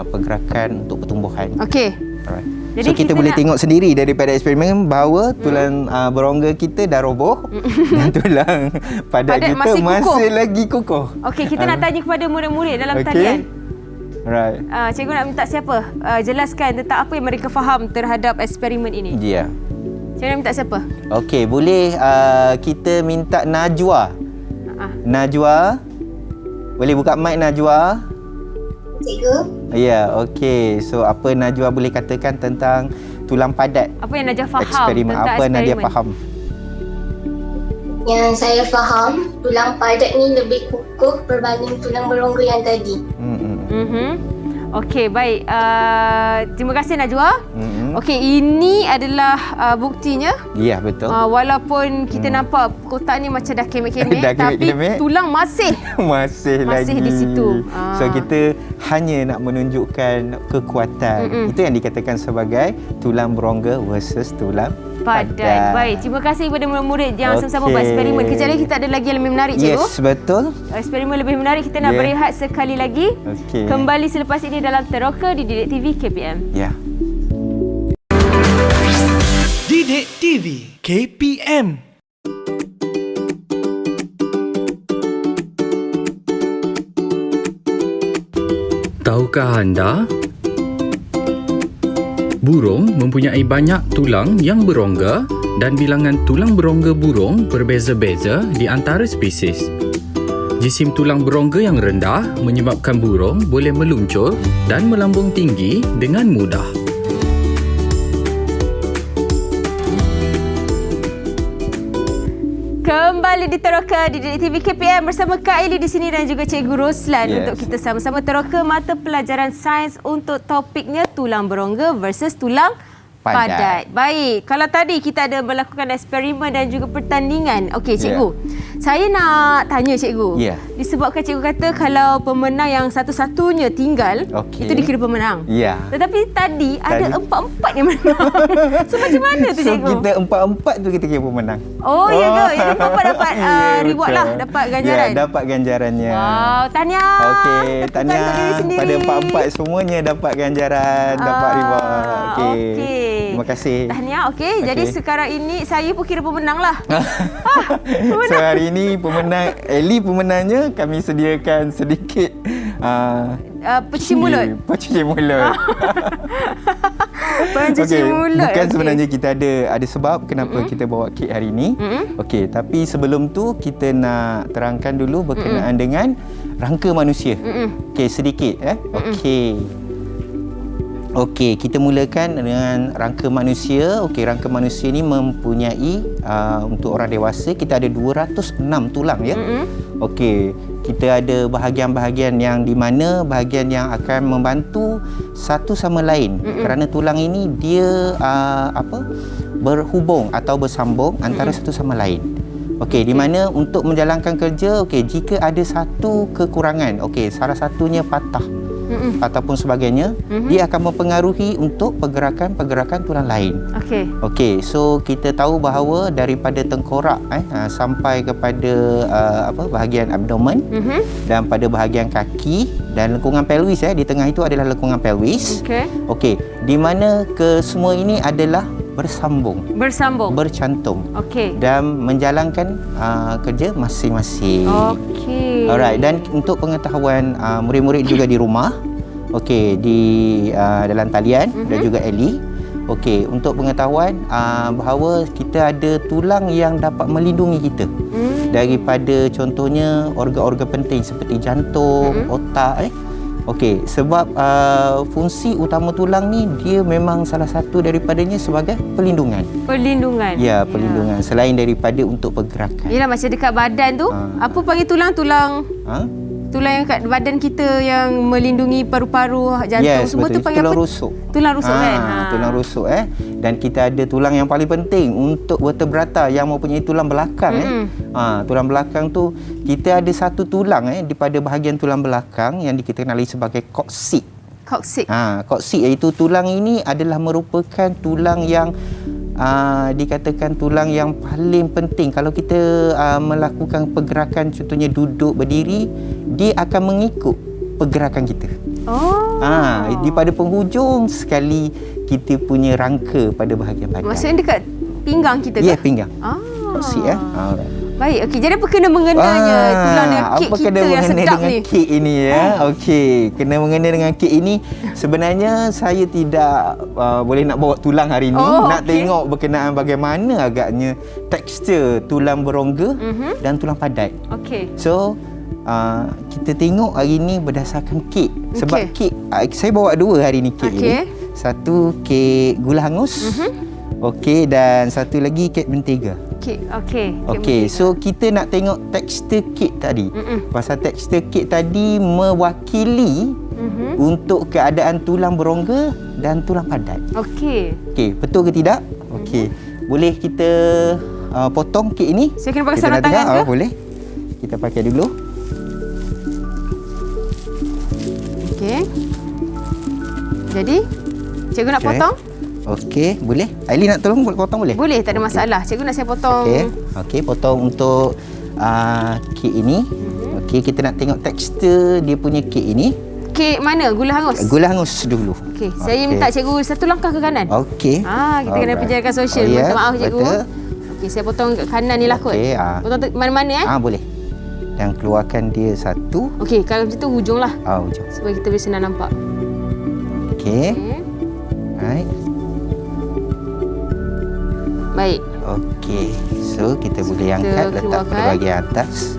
Pergerakan untuk pertumbuhan. Okey. Alright. Jadi so kita boleh tengok sendiri daripada eksperimen bahawa tulang berongga kita dah roboh dan tulang padat kita masih lagi kukuh. Okey, kita nak tanya kepada murid-murid dalam talian. Right. Cikgu nak minta siapa jelaskan tentang apa yang mereka faham terhadap eksperimen ini. Ya. Cikgu nak minta siapa? Okey, boleh kita minta Najwa. Najwa. Boleh buka mic Najwa? Cikgu. Ya, okey. So apa Najwa boleh katakan tentang tulang padat? Apa yang Najwa faham eksperimen? tentang Apa eksperimen? Nadia faham? Yang saya faham, tulang padat ni lebih kukuh berbanding tulang berongga yang tadi. Okey, baik. Terima kasih Najwa. Okey, ini adalah buktinya. Ya, betul. Walaupun kita nampak kotak ni macam dah kemek-kemek, tapi tulang masih lagi di situ. So kita hanya nak menunjukkan kekuatan. Itu yang dikatakan sebagai tulang berongga versus tulang padat. Baik, terima kasih kepada murid-murid yang sama-sama buat eksperimen. Kejap lagi kita ada lagi yang lebih menarik, cikgu. Yes, betul. Eksperimen lebih menarik, kita nak berehat sekali lagi. Kembali selepas ini dalam Teroka di Didik TV KPM. Ya. Didik TV KPM. Tahukah anda? Burung mempunyai banyak tulang yang berongga dan bilangan tulang berongga burung berbeza-beza di antara spesies. Jisim tulang berongga yang rendah menyebabkan burung boleh meluncur dan melambung tinggi dengan mudah. Kembali di Teroka di Didik TV KPM bersama Kak Eli di sini dan juga Cikgu Roslan untuk kita sama-sama teroka mata pelajaran sains untuk topiknya tulang berongga versus tulang padat. Baik, kalau tadi kita ada melakukan eksperimen dan juga pertandingan. Okey, cikgu. Saya nak tanya cikgu. Disebabkan cikgu kata kalau pemenang yang satu-satunya tinggal, itu dikira pemenang. Tetapi tadi ada empat-empat yang menang. So macam mana tu cikgu? So kita empat-empat tu kita kira pemenang. Oh, ya ke? Jadi empat dapat reward lah, dapat ganjaran. Ya, dapat ganjarannya. Wow, tahniah. Okey, tahniah pada empat-empat semuanya dapat ganjaran, dapat reward. Okey. Terima kasih. Tahniah, okey. Jadi sekarang ini saya pun kira pemenang lah. So hari ini pemenang, Eli pemenangnya kami sediakan sedikit pencuci mulut. Pencuci mulut. Pencuci mulut. Bukan sebenarnya kita ada sebab kenapa kita bawa kek hari ini. Okey, tapi sebelum tu kita nak terangkan dulu berkenaan dengan rangka manusia. Okey, sedikit Okey, kita mulakan dengan rangka manusia. Okey, rangka manusia ni mempunyai untuk orang dewasa kita ada 206 tulang ya. Okey, kita ada bahagian-bahagian yang di mana bahagian yang akan membantu satu sama lain. Kerana tulang ini dia berhubung atau bersambung antara satu sama lain. Okey, di mana untuk menjalankan kerja, okey, jika ada satu kekurangan, okey, salah satunya patah ataupun sebagainya, dia akan mempengaruhi untuk pergerakan-pergerakan tulang lain. Okey, so kita tahu bahawa daripada tengkorak sampai kepada bahagian abdomen dan pada bahagian kaki dan lengkungan pelvis di tengah itu adalah lengkungan pelvis. Okey, di mana kesemua ini adalah bersambung, bercantum, dan menjalankan kerja masing-masing. Alright, dan untuk pengetahuan murid-murid juga di rumah, okey, di dalam talian dan juga Ellie, okey, untuk pengetahuan bahawa kita ada tulang yang dapat melindungi kita daripada contohnya organ-organ penting seperti jantung, otak. Okey, sebab fungsi utama tulang ni dia memang salah satu daripadanya sebagai pelindungan. Ya, pelindungan. Selain daripada untuk pergerakan. Yelah, macam dekat badan tu, apa panggil tulang-tulang? Tulang yang kat badan kita yang melindungi paru-paru, jantung, semua tu panggil tulang apa? rusuk. Tulang rusuk kan? Tulang rusuk Dan kita ada tulang yang paling penting untuk vertebrata yang mempunyai tulang belakang tulang belakang tu kita ada satu tulang di pada bahagian tulang belakang yang kita kenali sebagai koksid. Koksid iaitu tulang ini adalah merupakan tulang yang dikatakan tulang yang paling penting. Kalau kita melakukan pergerakan contohnya duduk, berdiri, dia akan mengikut pergerakan kita. Di pada penghujung sekali kita punya rangka pada bahagian badan. Maksudnya dekat pinggang kita ke? Ya, pinggang. Koksid Baik, okey. Jadi apa kena mengenanya tulang dengan kek kita yang sedap ni? Kek ini okey, kena mengena dengan kek ini. Sebenarnya saya tidak boleh nak bawa tulang hari ini. Nak tengok berkenaan bagaimana agaknya tekstur tulang berongga dan tulang padat. So kita tengok hari ini berdasarkan kek. Sebab kek saya bawa dua hari ini kek ini. Satu kek gula hangus. Okey, dan satu lagi kek mentega. Okey, so kita nak tengok tekstur kek tadi. Pasal tekstur kek tadi mewakili untuk keadaan tulang berongga dan tulang padat. Okey, betul ke tidak? Okey. Boleh kita potong kek ini? Saya kena pakai sarung tangan ke? Boleh. Kita pakai dulu. Okey. Jadi, cikgu nak potong? Okey, boleh. Aili nak tolong potong boleh? Boleh, tak ada masalah. Cikgu nak saya potong. Okey, potong untuk kek ini. Okey, kita nak tengok tekstur dia punya kek ini. Kek mana? Gula hangus? Gula hangus dulu. Okey, saya minta cikgu satu langkah ke kanan. Okey. Kita kena penjarakan sosial. Minta maaf cikgu. Okey, saya potong kat kanan ni lah kot. Potong mana-mana boleh. Dan keluarkan dia satu. Okey, kalau macam tu hujung lah. Hujung. Supaya kita boleh senang nampak. Okey. Right. Baik. Okey. So, kita boleh angkat letak pada bahagian atas.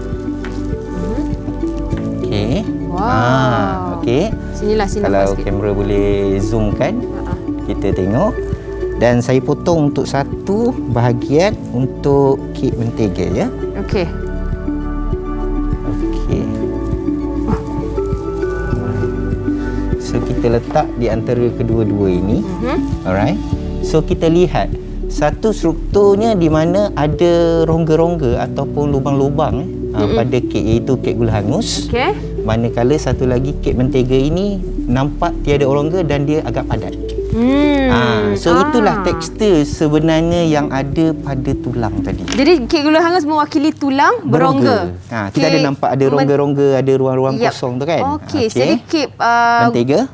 Okey. Wow. Okey. Sinilah, sini. Kalau kamera boleh zoomkan, kita tengok. Dan saya potong untuk satu bahagian untuk kek mentega ya. Okey. Okey. So, kita letak di antara kedua-dua ini. Alright. So, kita lihat satu strukturnya di mana ada rongga-rongga ataupun lubang-lubang pada kek, iaitu kek gula hangus. Manakala satu lagi kek mentega ini nampak tiada rongga dan dia agak padat. So itulah tekstur sebenarnya yang ada pada tulang tadi. Jadi kek gula hangus mewakili tulang berongga. Kita ada nampak ada rongga-rongga, ada ruang-ruang kosong tu kan. Okey. Jadi kek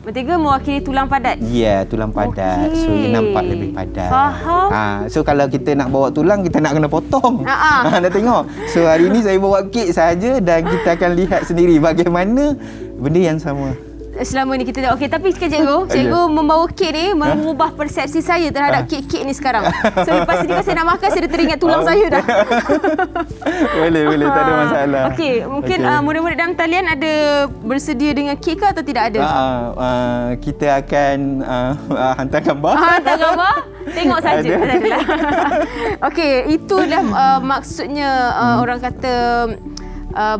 mentega mewakili tulang padat. Ya, tulang padat. So dia nampak lebih padat. Faham. So kalau kita nak bawa tulang, kita nak kena potong. Nak tengok. So hari ini saya bawa kek saja dan kita akan lihat sendiri bagaimana benda yang sama. selama ni kita okey, tapi cikgu membawa kek ni mengubah persepsi saya terhadap kek-kek ni sekarang. So lepas ni kalau saya nak makan saya dah teringat tulang saya dah. Boleh tak ada masalah. Okey, mungkin murid-murid dalam talian ada bersedia dengan kek ke atau tidak ada? Kita akan hantar gambar. Hantar gambar? Tengok saja. Okey, itulah maksudnya orang kata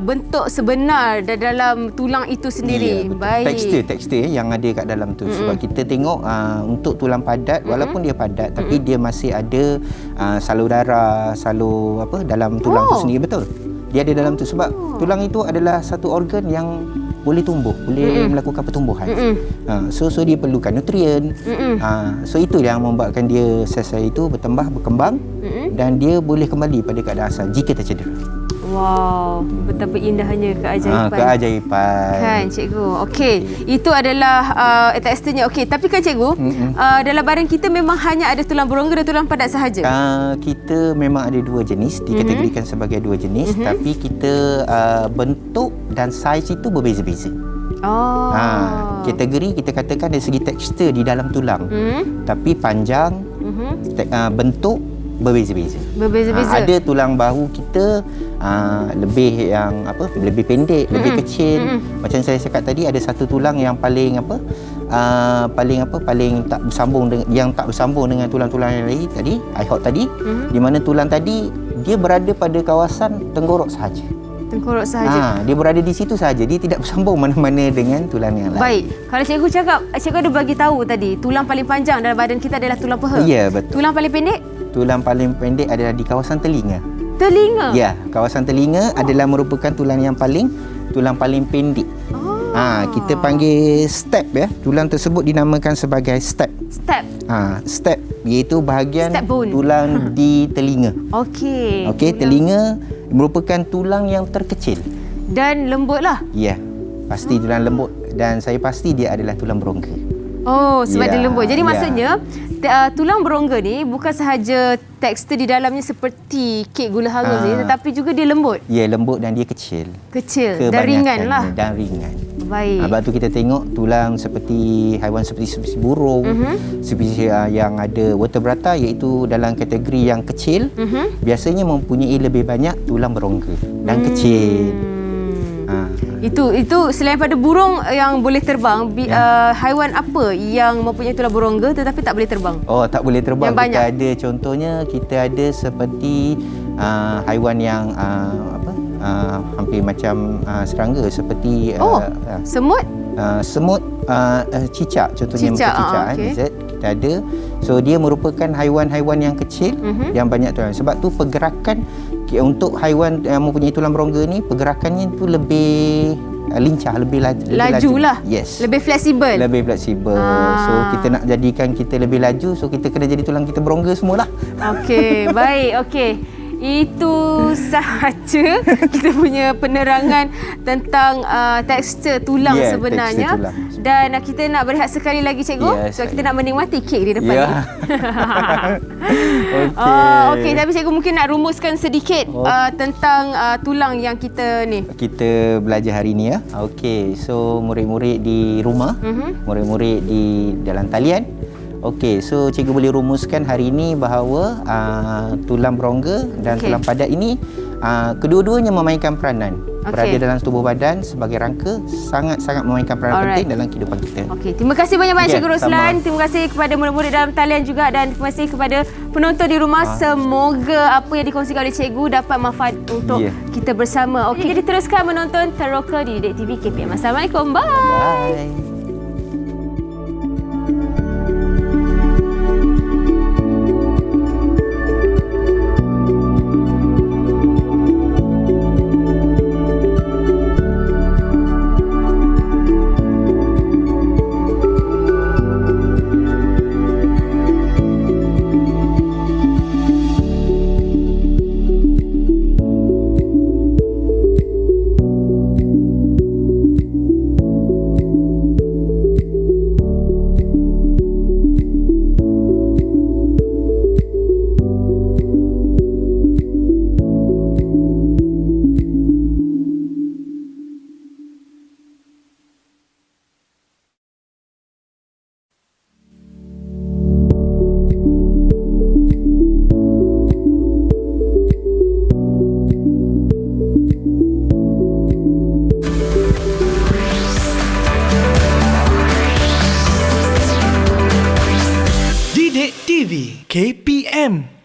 bentuk sebenar dalam tulang itu sendiri. Baik. Tekstur yang ada kat dalam tu. Sebab kita tengok untuk tulang padat, walaupun dia padat, tapi dia masih ada salur darah, dalam tulang tu sendiri, betul. Dia ada dalam tu sebab tulang itu adalah satu organ yang boleh tumbuh, boleh melakukan pertumbuhan. So dia perlukan nutrien. So itu yang membuatkan dia sel-sel itu berkembang dan dia boleh kembali pada keadaan asal jika tercedera. Wow, betapa indahnya keajaiban. Keajaiban. Kan cikgu. Okey, itu adalah teksturnya. Okey, tapi kan cikgu, dalam badan kita memang hanya ada tulang berongga dan tulang padat sahaja. Kita memang ada dua jenis, dikategorikan sebagai dua jenis, tapi kita bentuk dan saiz itu berbeza-beza. Kategori kita katakan dari segi tekstur di dalam tulang. Tapi panjang, bentuk berbeza-beza. Ada tulang bahu kita lebih pendek, lebih kecil. Macam saya cakap tadi, ada satu tulang yang paling tak bersambung dengan tulang-tulang yang lain tadi, ihot tadi, di mana tulang tadi dia berada pada kawasan tenggorok sahaja. Dia berada di situ sahaja, dia tidak bersambung mana-mana dengan tulang yang lain. Baik. Kalau cikgu cakap, cikgu ada bagi tahu tadi, tulang paling panjang dalam badan kita adalah tulang paha. Ya, betul. Tulang paling pendek? Tulang paling pendek adalah di kawasan telinga. Telinga? Ya, kawasan telinga adalah merupakan tulang paling pendek. Kita panggil step ya. Tulang tersebut dinamakan sebagai step. Step iaitu bahagian tulang di telinga. Okey, telinga merupakan tulang yang terkecil dan lembutlah. Ya. Pasti tulang lembut dan saya pasti dia adalah tulang berongga. Sebab dia lembut. Jadi maksudnya tulang berongga ni bukan sahaja tekstur di dalamnya seperti kek gula hangus ni, tetapi juga dia lembut. Ya, lembut dan dia kecil dan ringan lah. Dan ringan. Baik. Sebab tu kita tengok tulang seperti haiwan seperti burung, spesies yang ada vertebrata iaitu dalam kategori yang kecil, biasanya mempunyai lebih banyak tulang berongga dan kecil. Itu selain pada burung yang boleh terbang, haiwan apa yang mempunyai tulang berongga tetapi tak boleh terbang? Tak boleh terbang. Yang kita ada contohnya, kita ada seperti haiwan yang hampir macam serangga seperti semut? Semut, cicak contohnya, cicak lizard kita ada. So dia merupakan haiwan-haiwan yang kecil yang banyak tulang. Sebab tu pergerakan untuk haiwan yang mempunyai tulang berongga ni, pergerakannya tu lebih lincah, lebih laju lah. Yes. Lebih fleksibel. So kita nak jadikan kita lebih laju, so kita kena jadi tulang kita berongga semualah. Okey, baik. Okey. Itu sahaja kita punya penerangan tentang tekstur tulang sebenarnya. Tekstur tulang. Dan kita nak berehat sekali lagi cikgu. So kita nak menikmati kek di depan ni. Okey, tapi cikgu mungkin nak rumuskan sedikit tentang tulang yang kita kita belajar hari ni ya. Okey, so murid-murid di rumah, murid-murid di dalam talian. Okey, so cikgu boleh rumuskan hari ini bahawa tulang berongga dan tulang padat ini kedua-duanya memainkan peranan. Berada dalam tubuh badan sebagai rangka, sangat-sangat memainkan peranan penting dalam kehidupan kita. Okey, terima kasih banyak-banyak Cikgu Roslan. Terima kasih kepada murid-murid dalam talian juga dan terima kasih kepada penonton di rumah. Semoga apa yang dikongsikan oleh cikgu dapat manfaat untuk kita bersama. Okey, jadi teruskan menonton Teroka di Didik TV KPM. Assalamualaikum. Bye. TV KPM